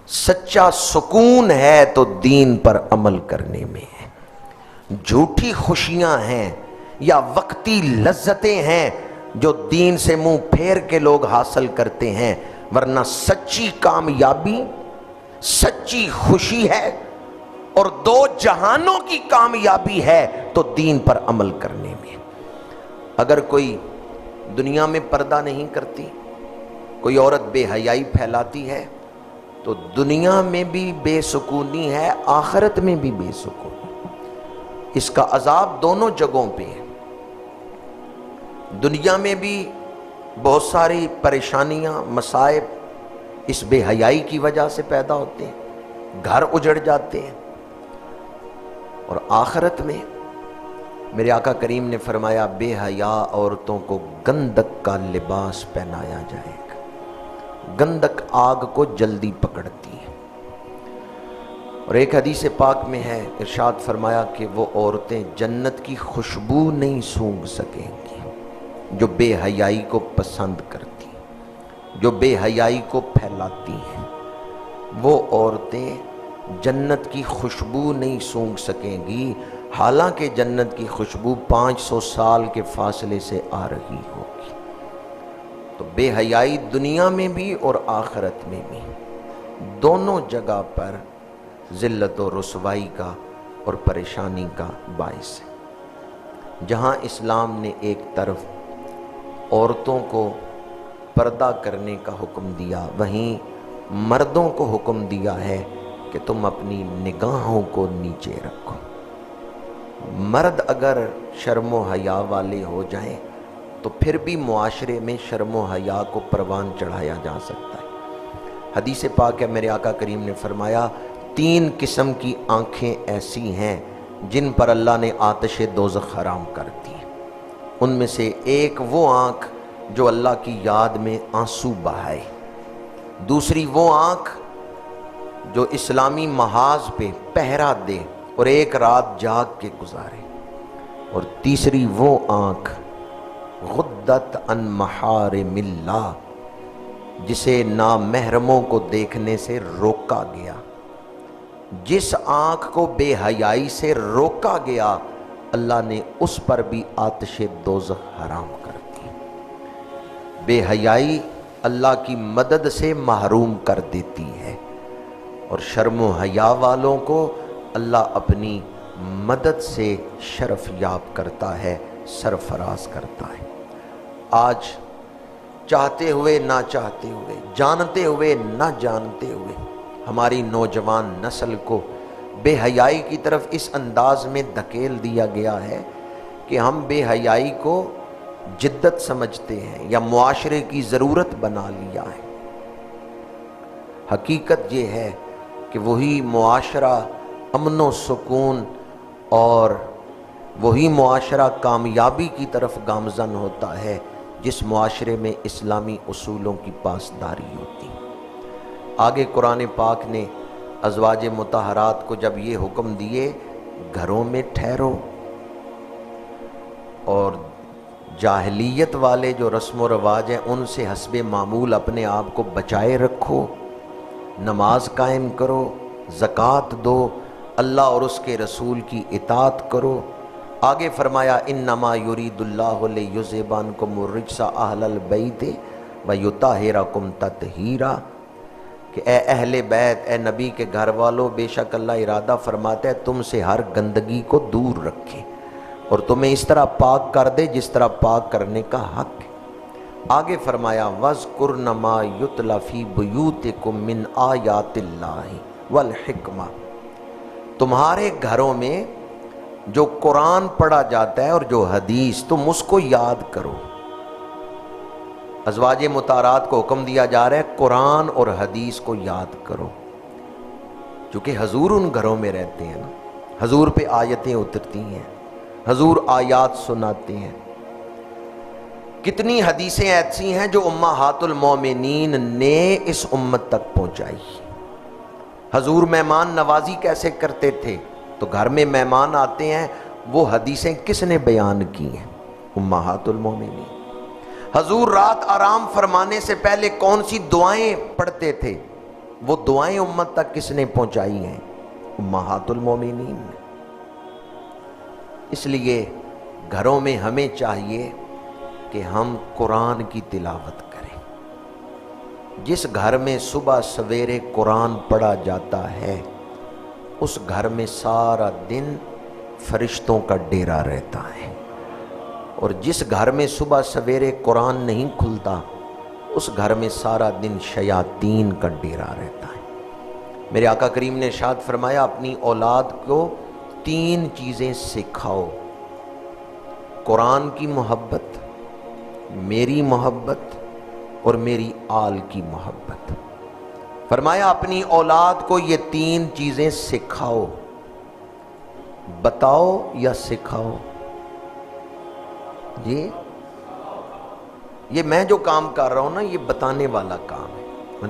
سچا سکون ہے تو دین پر عمل کرنے میں ہے، جھوٹی خوشیاں ہیں یا وقتی لذتیں ہیں جو دین سے منہ پھیر کے لوگ حاصل کرتے ہیں، ورنہ سچی کامیابی، سچی خوشی ہے اور دو جہانوں کی کامیابی ہے تو دین پر عمل کرنے میں۔ اگر کوئی دنیا میں پردہ نہیں کرتی، کوئی عورت بے حیائی پھیلاتی ہے تو دنیا میں بھی بے سکونی ہے، آخرت میں بھی بے سکونی۔ اس کا عذاب دونوں جگہوں پہ ہے۔ دنیا میں بھی بہت ساری پریشانیاں، مصائب اس بے حیائی کی وجہ سے پیدا ہوتے ہیں، گھر اجڑ جاتے ہیں، اور آخرت میں میرے آقا کریم نے فرمایا بے حیا عورتوں کو گندک کا لباس پہنایا جائے گا۔ گندک آگ کو جلدی پکڑتی ہے، اور ایک حدیث پاک میں ہے، ارشاد فرمایا کہ وہ عورتیں جنت کی خوشبو نہیں سونگھ سکیں گی جو بے حیائی کو پسند کرتی، جو بے حیائی کو پھیلاتی ہیں۔ وہ عورتیں جنت کی خوشبو نہیں سونگھ سکیں گی، حالانکہ جنت کی خوشبو 500 سال کے فاصلے سے آ رہی ہوگی۔ تو بے حیائی دنیا میں بھی اور آخرت میں بھی، دونوں جگہ پر ذلت و رسوائی کا اور پریشانی کا باعث ہے۔ جہاں اسلام نے ایک طرف عورتوں کو پردہ کرنے کا حکم دیا، وہیں مردوں کو حکم دیا ہے کہ تم اپنی نگاہوں کو نیچے رکھو۔ مرد اگر شرم و حیا والے ہو جائیں تو پھر بھی معاشرے میں شرم و حیا کو پروان چڑھایا جا سکتا ہے۔ حدیث پاک ہے، میرے آقا کریم نے فرمایا 3 قسم کی آنکھیں ایسی ہیں جن پر اللہ نے آتش دوزخ حرام کر دی۔ ان میں سے ایک وہ آنکھ جو اللہ کی یاد میں آنسو بہائے، دوسری وہ آنکھ جو اسلامی محاذ پہ پہرا دے اور ایک رات جاگ کے گزارے، اور تیسری وہ آنکھ غدت عن محارم اللہ جسے نامحرموں کو دیکھنے سے روکا گیا۔ جس آنکھ کو بے حیائی سے روکا گیا اللہ نے اس پر بھی آتش دوزخ حرام کر دی۔ بے حیائی اللہ کی مدد سے محروم کر دیتی ہے، اور شرم و حیا والوں کو اللہ اپنی مدد سے شرف یاب کرتا ہے، سرفراز کرتا ہے۔ آج چاہتے ہوئے نہ چاہتے ہوئے، جانتے ہوئے نہ جانتے ہوئے ہماری نوجوان نسل کو بے حیائی کی طرف اس انداز میں دھکیل دیا گیا ہے کہ ہم بے حیائی کو جدت سمجھتے ہیں یا معاشرے کی ضرورت بنا لیا ہے۔ حقیقت یہ ہے کہ وہی معاشرہ امن و سکون اور وہی معاشرہ کامیابی کی طرف گامزن ہوتا ہے جس معاشرے میں اسلامی اصولوں کی پاسداری ہوتی۔ آگے قرآن پاک نے ازواج مطہرات کو جب یہ حکم دیے گھروں میں ٹھہرو، اور جاہلیت والے جو رسم و رواج ہیں ان سے حسب معمول اپنے آپ کو بچائے رکھو، نماز قائم کرو، زکوٰۃ دو، اللہ اور اس کے رسول کی اطاعت کرو۔ آگے فرمایا انما یرید اللہ لیذھب عنکم الرجس اہل البیت ویطہرکم تطہیرا، کہ اے اہل بیت، اے نبی کے گھر والوں، بے شک اللہ ارادہ فرماتا ہے تم سے ہر گندگی کو دور رکھے اور تمہیں اس طرح پاک کر دے جس طرح پاک کرنے کا حق ہے۔ آگے فرمایا وَاذْكُرْنَ مَا يُتْلَى فِي بُيُوتِكُم مِّنْ آیَاتِ اللَّهِ وَالْحِکْمَةِ، تمہارے گھروں میں جو قرآن پڑھا جاتا ہے اور جو حدیث، تم اس کو یاد کرو۔ ازواج مطہرات کو حکم دیا جا رہا ہے قرآن اور حدیث کو یاد کرو، چونکہ حضور ان گھروں میں رہتے ہیں نا، حضور پہ آیتیں اترتی ہیں، حضور آیات سناتے ہیں۔ کتنی حدیثیں ایسی ہیں جو امہات المومنین نے اس امت تک پہنچائی۔ حضور مہمان نوازی کیسے کرتے تھے؟ تو گھر میں مہمان آتے ہیں، وہ حدیثیں کس نے بیان کی ہیں؟ امہات المومنین۔ حضور رات آرام فرمانے سے پہلے کون سی دعائیں پڑھتے تھے؟ وہ دعائیں امت تک کس نے پہنچائی ہیں؟ امہات المومنین نے۔ اس لیے گھروں میں ہمیں چاہیے کہ ہم قرآن کی تلاوت کریں۔ جس گھر میں صبح سویرے قرآن پڑھا جاتا ہے اس گھر میں سارا دن فرشتوں کا ڈیرا رہتا ہے، اور جس گھر میں صبح سویرے قرآن نہیں کھلتا اس گھر میں سارا دن شیاطین کا ڈیرا رہتا ہے۔ میرے آقا کریم نے ارشاد فرمایا اپنی اولاد کو 3 چیزیں سکھاؤ: قرآن کی محبت، میری محبت اور میری آل کی محبت۔ فرمایا اپنی اولاد کو یہ 3 چیزیں سکھاؤ۔ بتاؤ یا سکھاؤ؟ یہ میں جو کام کر رہا ہوں نا، یہ بتانے والا کام ہے،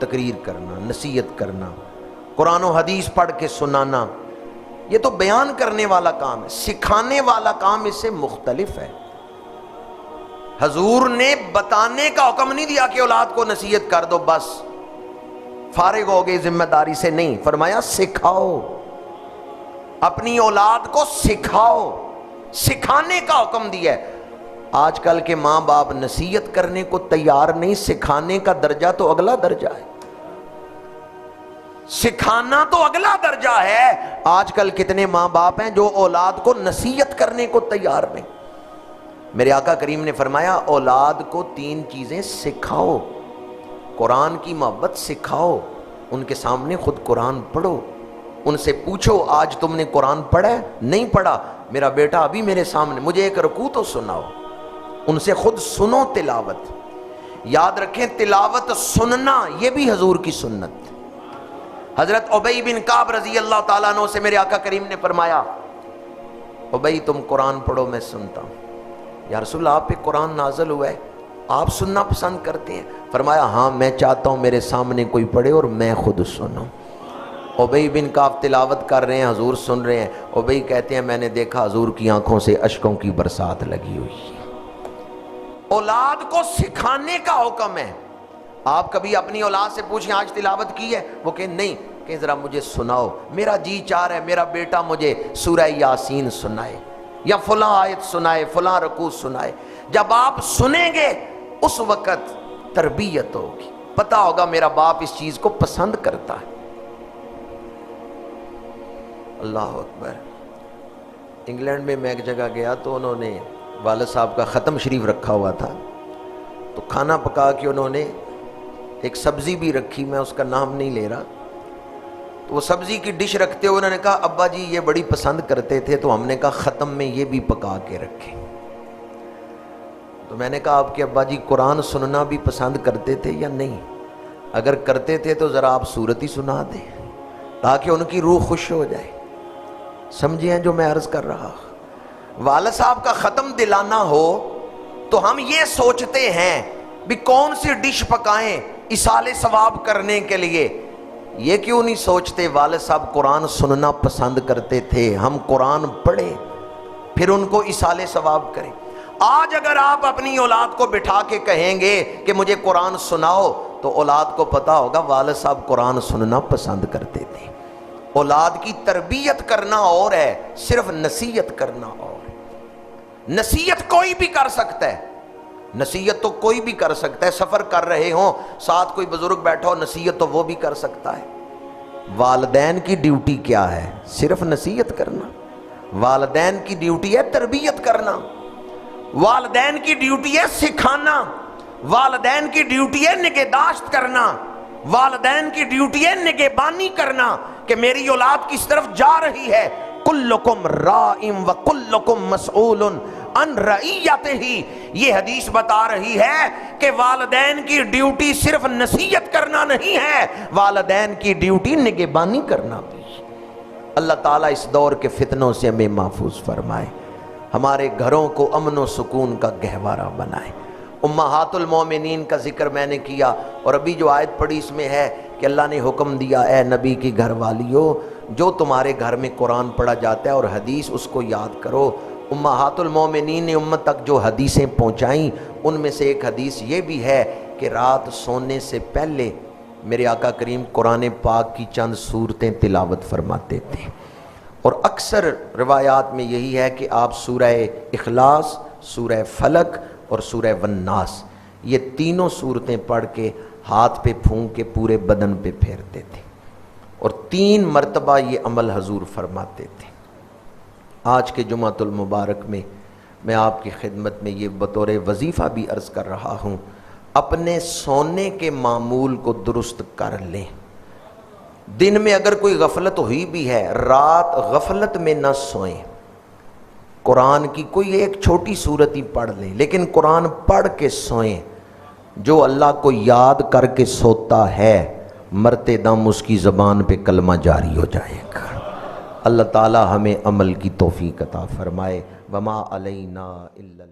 تقریر کرنا، نصیحت کرنا، قرآن و حدیث پڑھ کے سنانا، یہ تو بیان کرنے والا کام ہے۔ سکھانے والا کام اس سے مختلف ہے۔ حضور نے بتانے کا حکم نہیں دیا کہ اولاد کو نصیحت کر دو بس فارغ ہو گئے ذمہ داری سے، نہیں، فرمایا سکھاؤ، اپنی اولاد کو سکھاؤ، سکھانے کا حکم دیا ہے۔ آج کل کے ماں باپ نصیحت کرنے کو تیار نہیں، سکھانے کا درجہ تو اگلا درجہ ہے، سکھانا تو اگلا درجہ ہے۔ آج کل کتنے ماں باپ ہیں جو اولاد کو نصیحت کرنے کو تیار نہیں۔ میرے آقا کریم نے فرمایا اولاد کو 3 چیزیں سکھاؤ، قرآن کی محبت سکھاؤ، ان کے سامنے خود قرآن پڑھو، ان سے پوچھو آج تم نے قرآن پڑھا ہے؟ نہیں پڑھا؟ میرا بیٹا ابھی میرے سامنے، مجھے ایک رکوع تو سناؤ، ان سے خود سنو تلاوت۔ یاد رکھیں تلاوت سننا یہ بھی حضور کی سنت۔ حضرت ابی بن کعب رضی اللہ تعالیٰ عنہ سے میرے آقا کریم نے فرمایا ابی تم قرآن پڑھو میں سنتا ہوں۔ یا رسول اللہ آپ پہ قرآن نازل ہوا ہے، آپ سننا پسند کرتے ہیں؟ فرمایا ہاں میں چاہتا ہوں میرے سامنے کوئی پڑھے اور میں خود سنوں۔ ابی بن کعب تلاوت کر رہے ہیں، حضور سن رہے ہیں، ابی کہتے ہیں میں نے دیکھا حضور کی آنکھوں سے اشکوں کی برسات لگی ہوئی ہے۔ اولاد کو سکھانے کا حکم ہے۔ آپ کبھی اپنی اولاد سے پوچھیں آج تلاوت کی ہے؟ وہ کہیں نہیں، کہ ذرا مجھے سناؤ، میرا جی چاہ رہا ہے میرا بیٹا مجھے سورہ یاسین سنائے یا فلاں آیت سنائے، فلاں رکوع سنائے۔ جب آپ سنیں گے اس وقت تربیت ہوگی، پتہ ہوگا میرا باپ اس چیز کو پسند کرتا ہے۔ اللہ اکبر۔ انگلینڈ میں میں ایک جگہ گیا تو انہوں نے والد صاحب کا ختم شریف رکھا ہوا تھا، تو کھانا پکا کے انہوں نے ایک سبزی بھی رکھی، میں اس کا نام نہیں لے رہا، تو وہ سبزی کی ڈش رکھتے ہوئے انہوں نے کہا ابا جی یہ بڑی پسند کرتے تھے، تو ہم نے کہا ختم میں یہ بھی پکا کے رکھیں۔ تو میں نے کہا آپ کے ابا جی قرآن سننا بھی پسند کرتے تھے یا نہیں؟ اگر کرتے تھے تو ذرا آپ سورت ہی سنا دیں تاکہ ان کی روح خوش ہو جائے۔ سمجھے ہیں جو میں عرض کر رہا؟ والد صاحب کا ختم دلانا ہو تو ہم یہ سوچتے ہیں بھی کون سی ڈش پکائیں اصال ثواب کرنے کے لیے، یہ کیوں نہیں سوچتے والد صاحب قرآن سننا پسند کرتے تھے، ہم قرآن پڑھیں پھر ان کو اصال ثواب کریں۔ آج اگر آپ اپنی اولاد کو بٹھا کے کہیں گے کہ مجھے قرآن سناؤ تو اولاد کو پتا ہوگا والد صاحب قرآن سننا پسند کرتے تھے۔ اولاد کی تربیت کرنا اور ہے، صرف نصیحت کرنا اور ہے۔ نصیحت کوئی بھی کر سکتا ہے، نصیحت تو کوئی بھی کر سکتا ہے، سفر کر رہے ہوں ساتھ کوئی بزرگ بیٹھا ہو نصیحت تو وہ بھی کر سکتا ہے۔ والدین کی ڈیوٹی کیا ہے؟ صرف نصیحت کرنا۔ والدین کی ڈیوٹی ہے تربیت کرنا، والدین کی ڈیوٹی ہے سکھانا، والدین کی ڈیوٹی ہے نگہداشت کرنا، والدین کی ڈیوٹی ہے نگہبانی کرنا کہ میری اولاد کس طرف جا رہی ہے۔ کلکم راعٍ وکلکم مسئول عن رعیتہ، یہ حدیث بتا رہی ہے کہ والدین کی ڈیوٹی صرف نصیحت کرنا نہیں ہے، والدین کی ڈیوٹی نگہبانی کرنا بھی۔ اللہ تعالیٰ اس دور کے فتنوں سے ہمیں محفوظ فرمائے، ہمارے گھروں کو امن و سکون کا گہوارہ بنائے۔ امہات المومنین کا ذکر میں نے کیا، اور ابھی جو آیت پڑھی اس میں ہے کہ اللہ نے حکم دیا اے نبی کی گھر والیو، جو تمہارے گھر میں قرآن پڑھا جاتا ہے اور حدیث اس کو یاد کرو۔ امہات المومنین نے امت تک جو حدیثیں پہنچائیں ان میں سے ایک حدیث یہ بھی ہے کہ رات سونے سے پہلے میرے آقا کریم قرآن پاک کی چند صورتیں تلاوت فرماتے تھے، اور اکثر روایات میں یہی ہے کہ آپ سورہ اخلاص، سورہ فلق اور سورہ والناس یہ تینوں صورتیں پڑھ کے ہاتھ پہ پھونک کے پورے بدن پہ پھیرتے تھے، اور 3 مرتبہ یہ عمل حضور فرماتے تھے۔ آج کے جمعۃ المبارک میں آپ کی خدمت میں یہ بطور وظیفہ بھی عرض کر رہا ہوں، اپنے سونے کے معمول کو درست کر لیں۔ دن میں اگر کوئی غفلت ہوئی بھی ہے، رات غفلت میں نہ سوئیں۔ قرآن کی کوئی ایک چھوٹی صورت ہی پڑھ لیں، لیکن قرآن پڑھ کے سوئیں۔ جو اللہ کو یاد کر کے سوتا ہے، مرتے دم اس کی زبان پہ کلمہ جاری ہو جائے گا۔ اللہ تعالی ہمیں عمل کی توفیق عطا فرمائے۔ وما علینا الا